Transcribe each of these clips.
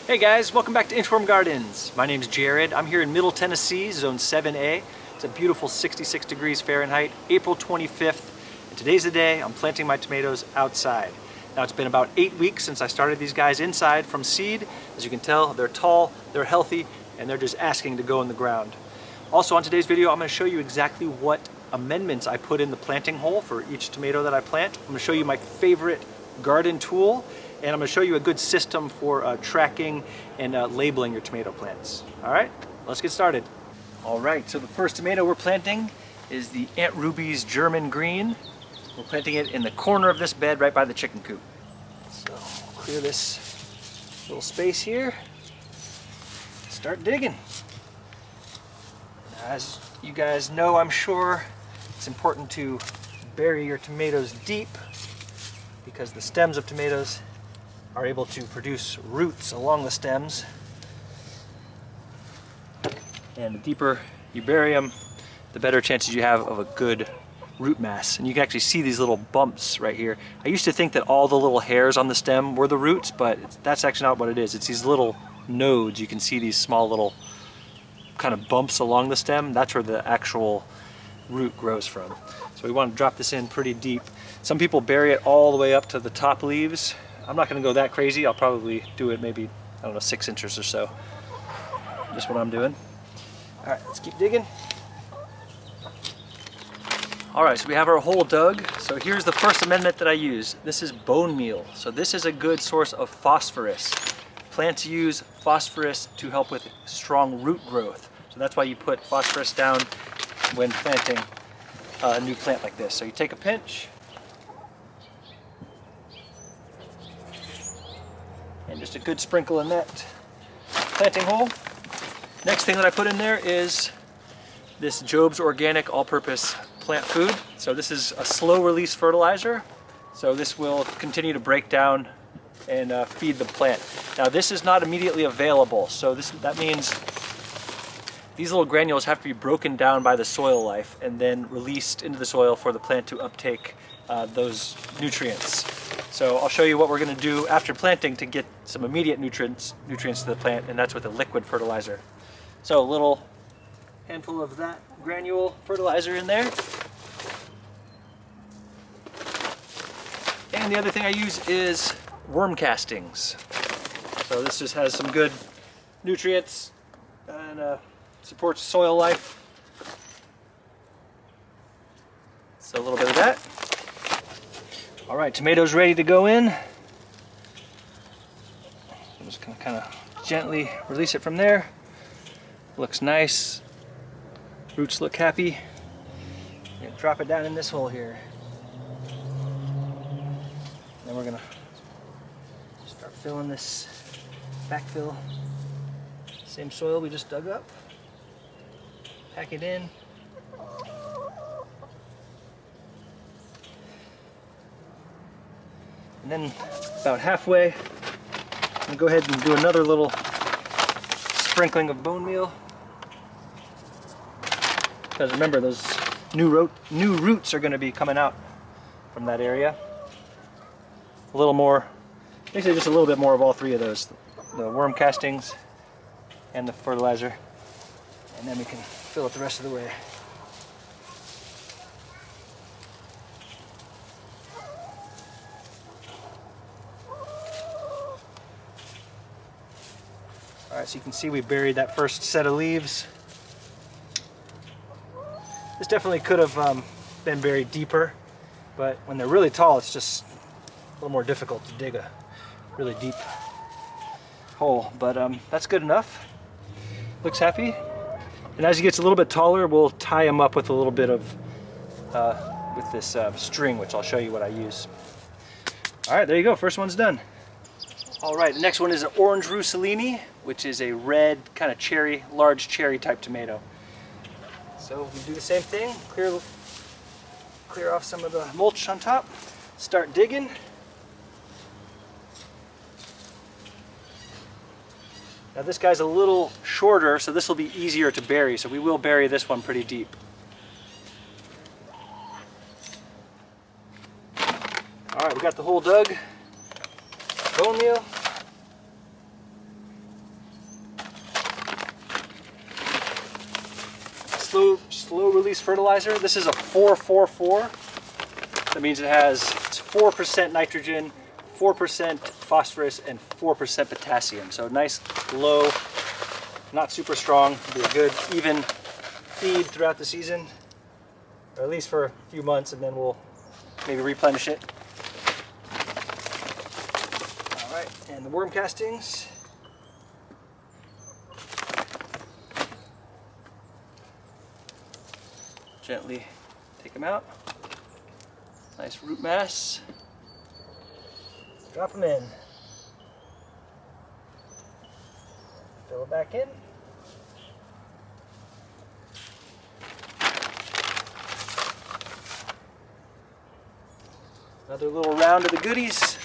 Hey guys, welcome back to Inchworm Gardens. My name's Jared. I'm here in Middle Tennessee, Zone 7A. It's a beautiful 66 degrees Fahrenheit, April 25th. And today's the day I'm planting my tomatoes outside. Now it's been about 8 weeks since I started these guys inside from seed. As you can tell, they're tall, they're healthy, and they're just asking to go in the ground. Also on today's video, I'm going to show you exactly what amendments I put in the planting hole for each tomato that I plant. I'm going to show you my favorite garden tool, and I'm going to show you a good system for tracking and labeling your tomato plants. All right, let's get started. All right, so the first tomato we're planting is the Aunt Ruby's German Green. We're planting it in the corner of this bed right by the chicken coop. So clear this little space here. Start digging. As you guys know, I'm sure, it's important to bury your tomatoes deep because the stems of tomatoes are able to produce roots along the stems. And the deeper you bury them, the better chances you have of a good root mass. And you can actually see these little bumps right here. I used to think that all the little hairs on the stem were the roots, but that's actually not what it is. It's these little nodes. You can see these small little kind of bumps along the stem. That's where the actual root grows from. So we want to drop this in pretty deep. Some people bury it all the way up to the top leaves. I'm not going to go that crazy. I'll probably do it maybe, I don't know, 6 inches or so. Just what I'm doing. All right, let's keep digging. All right, so we have our hole dug. So here's the first amendment that I use. This is bone meal. So this is a good source of phosphorus. Plants use phosphorus to help with strong root growth. So that's why you put phosphorus down when planting a new plant like this. So you take a pinch and just a good sprinkle in that planting hole. Next thing that I put in there is this Job's Organic All-Purpose Plant Food. So this is a slow release fertilizer. So this will continue to break down and feed the plant. Now this is not immediately available, so that means these little granules have to be broken down by the soil life and then released into the soil for the plant to uptake those nutrients. So I'll show you what we're going to do after planting to get some immediate nutrients to the plant, and that's with a liquid fertilizer. So a little handful of that granule fertilizer in there. And the other thing I use is worm castings. So this just has some good nutrients and supports soil life. So a little bit of that. All right, tomatoes ready to go in. I'm just gonna kind of gently release it from there. Looks nice. Roots look happy. And drop it down in this hole here. Then we're gonna start filling this backfill. Same soil we just dug up. Pack it in. And then about halfway, I'm gonna go ahead and do another little sprinkling of bone meal. Because remember, those new roots are gonna be coming out from that area. A little more, basically just a little bit more of all three of those. The worm castings and the fertilizer. And then we can fill it the rest of the way. All right, so you can see we buried that first set of leaves. This definitely could have been buried deeper, but when they're really tall, it's just a little more difficult to dig a really deep hole. But that's good enough. Looks happy. And as he gets a little bit taller, we'll tie him up with a little bit of with this string, which I'll show you what I use. All right, there you go. First one's done. All right, the next one is an orange Rousselini, which is a red kind of cherry, large cherry type tomato. So we do the same thing, clear off some of the mulch on top, start digging. Now this guy's a little shorter, so this will be easier to bury, so we will bury this one pretty deep. All right, we got the hole dug. Bone meal. slow release fertilizer. This is a 4-4-4. That means it has 4% nitrogen, 4% phosphorus, and 4% potassium. So nice, low, not super strong. Be a good, even feed throughout the season, or at least for a few months, and then we'll maybe replenish it. All right, and the worm castings. Gently take them out. Nice root mass. Drop them in. Fill it back in. Another little round of the goodies.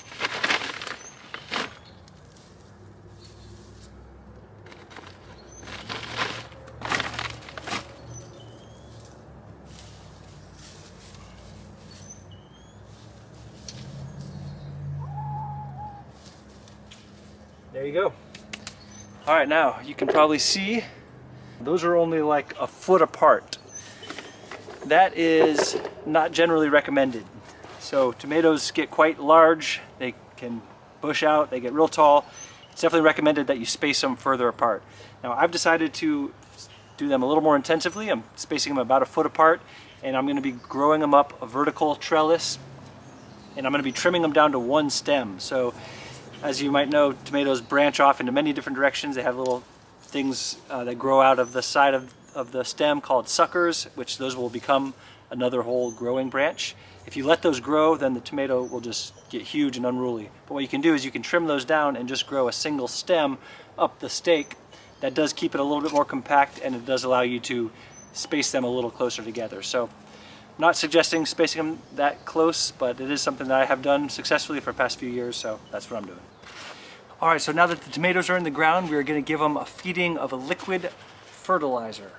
There you go. All right, now you can probably see those are only like a foot apart. That is not generally recommended. So tomatoes get quite large, they can bush out, they get real tall. It's definitely recommended that you space them further apart. Now I've decided to do them a little more intensively. I'm spacing them about a foot apart, and I'm going to be growing them up a vertical trellis, and I'm going to be trimming them down to one stem. So as you might know, tomatoes branch off into many different directions. They have little things that grow out of the side of the stem called suckers, which those will become another whole growing branch. If you let those grow, then the tomato will just get huge and unruly. But what you can do is you can trim those down and just grow a single stem up the stake. That does keep it a little bit more compact, and it does allow you to space them a little closer together. So I'm not suggesting spacing them that close, but it is something that I have done successfully for the past few years, so that's what I'm doing. All right, so now that the tomatoes are in the ground, we're going to give them a feeding of a liquid fertilizer.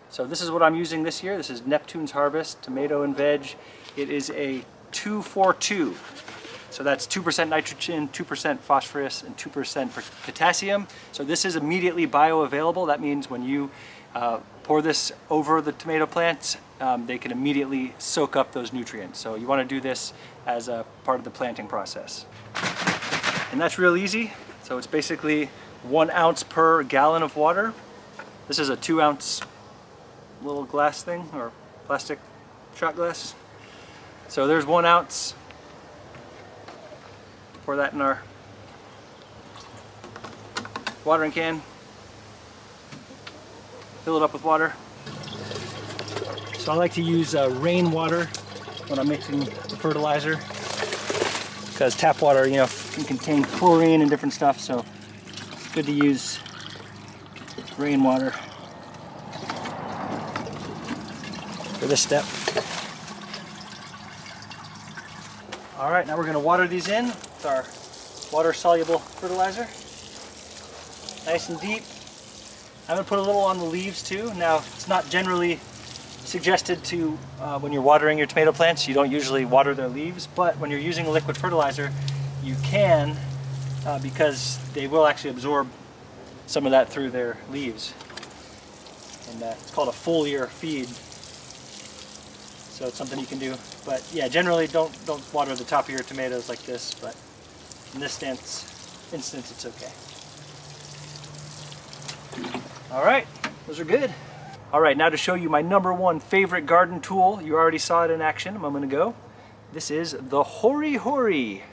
So this is what I'm using this year. This is Neptune's Harvest Tomato and Veg. It is a 2-4-2. So that's 2% nitrogen, 2% phosphorus, and 2% potassium. So this is immediately bioavailable. That means when you pour this over the tomato plants, they can immediately soak up those nutrients. So you want to do this as a part of the planting process. And that's real easy. So it's basically 1 ounce per gallon of water. This is a 2 ounce little glass thing, or plastic shot glass. So there's 1 ounce. Pour that in our watering can. Fill it up with water. So I like to use rainwater when I'm mixing the fertilizer, because tap water, you know, can contain chlorine and different stuff, so it's good to use rainwater for this step. All right, now we're going to water these in with our water-soluble fertilizer. Nice and deep. I'm going to put a little on the leaves too. Now, it's not generally suggested to, when you're watering your tomato plants, you don't usually water their leaves, but when you're using a liquid fertilizer, you can, because they will actually absorb some of that through their leaves. And it's called a foliar feed. So it's something you can do. But yeah, generally don't water the top of your tomatoes like this, but in this instance it's okay. All right, those are good. All right, now to show you my #1 favorite garden tool. You already saw it in action a moment ago. This is the Hori Hori.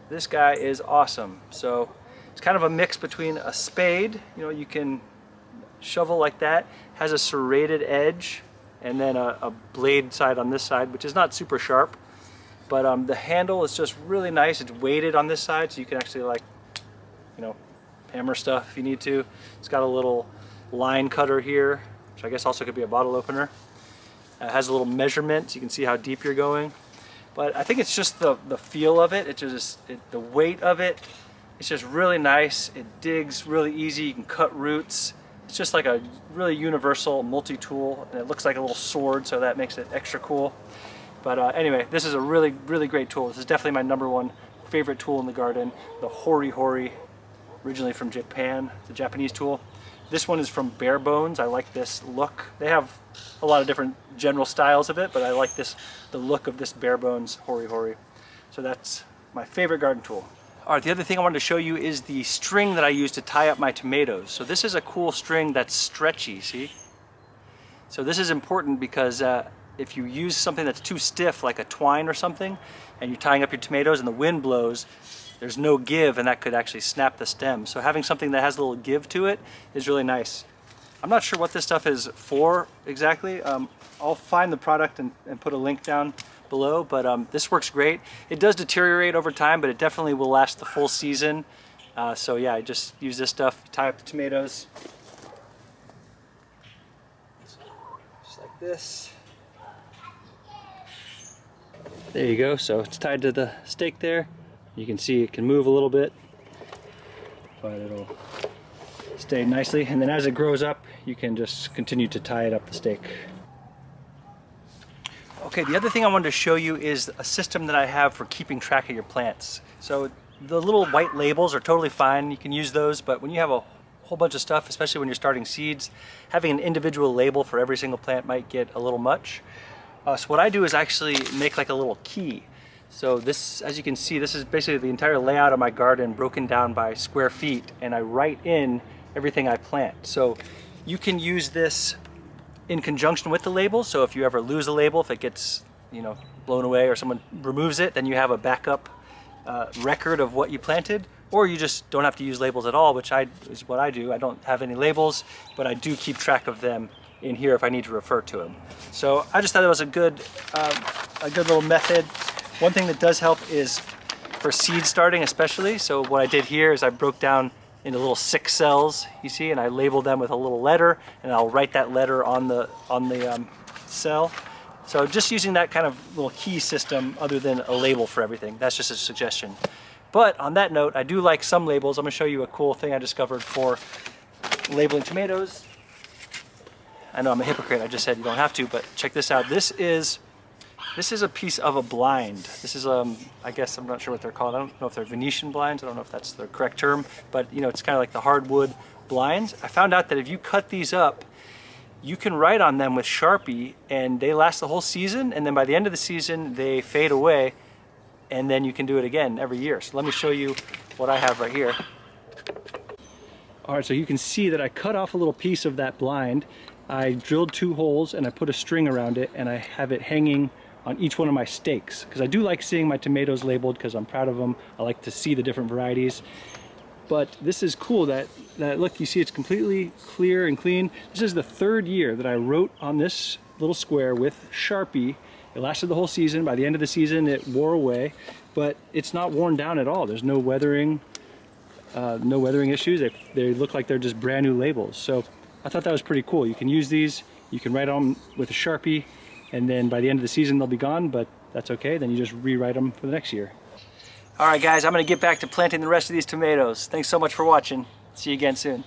This guy is awesome. So it's kind of a mix between a spade, you know, you can shovel like that, has a serrated edge, and then a blade side on this side, which is not super sharp, but the handle is just really nice. It's weighted on this side, so you can actually, like, you know, hammer stuff if you need to. It's got a little line cutter here, which I guess also could be a bottle opener. It has a little measurement, so you can see how deep you're going. But I think it's just the feel of it. The weight of it. It's just really nice. It digs really easy. You can cut roots. It's just like a really universal multi-tool, and it looks like a little sword, so that makes it extra cool. But anyway, this is a really, really great tool. This is definitely my #1 favorite tool in the garden, the Hori Hori, originally from Japan. It's a Japanese tool. This one is from Bare Bones. I like this look. They have a lot of different general styles of it, but I like the look of this Bare Bones Hori Hori. So that's my favorite garden tool. All right, the other thing I wanted to show you is the string that I use to tie up my tomatoes. So this is a cool string that's stretchy, see? So this is important because if you use something that's too stiff, like a twine or something, and you're tying up your tomatoes and the wind blows, there's no give, and that could actually snap the stem. So having something that has a little give to it is really nice. I'm not sure what this stuff is for exactly. I'll find the product and put a link down below, but this works great. It does deteriorate over time, but it definitely will last the full season. So yeah, I just use this stuff, tie up the tomatoes. Just like this. There you go, so it's tied to the stake there. You can see it can move a little bit, but it'll stay nicely. And then as it grows up, you can just continue to tie it up the stake. Okay, the other thing I wanted to show you is a system that I have for keeping track of your plants. So the little white labels are totally fine. You can use those, but when you have a whole bunch of stuff, especially when you're starting seeds, having an individual label for every single plant might get a little much. So what I do is actually make like a little key. So this, as you can see, this is basically the entire layout of my garden broken down by square feet, and I write in everything I plant. So you can use this in conjunction with the label. So if you ever lose a label, if it gets, blown away or someone removes it, then you have a backup record of what you planted. Or you just don't have to use labels at all, which is what I do. I don't have any labels, but I do keep track of them in here if I need to refer to them. So I just thought it was a good little method. One thing that does help is for seed starting especially. So what I did here is I broke down into little 6 cells, you see, and I labeled them with a little letter, and I'll write that letter on the cell. So just using that kind of little key system other than a label for everything. That's just a suggestion. But on that note, I do like some labels. I'm gonna show you a cool thing I discovered for labeling tomatoes. I know I'm a hypocrite, I just said you don't have to, but check this out. This is a piece of a blind. This is, I guess, I'm not sure what they're called. I don't know if they're Venetian blinds. I don't know if that's the correct term, but it's kind of like the hardwood blinds. I found out that if you cut these up, you can write on them with Sharpie, and they last the whole season, and then by the end of the season, they fade away, and then you can do it again every year. So let me show you what I have right here. All right, so you can see that I cut off a little piece of that blind. I drilled 2 holes, and I put a string around it, and I have it hanging on each one of my stakes, because I do like seeing my tomatoes labeled because I'm proud of them. I like to see the different varieties. But this is cool that look, you see it's completely clear and clean. This is the 3rd year that I wrote on this little square with Sharpie. It lasted the whole season. By the end of the season, it wore away, but it's not worn down at all. There's no weathering issues. They look like they're just brand new labels. So I thought that was pretty cool. You can use these, you can write on with a Sharpie, and then by the end of the season they'll be gone, but that's okay. Then you just rewrite them for the next year. All right guys, I'm gonna get back to planting the rest of these tomatoes. Thanks so much for watching. See you again soon.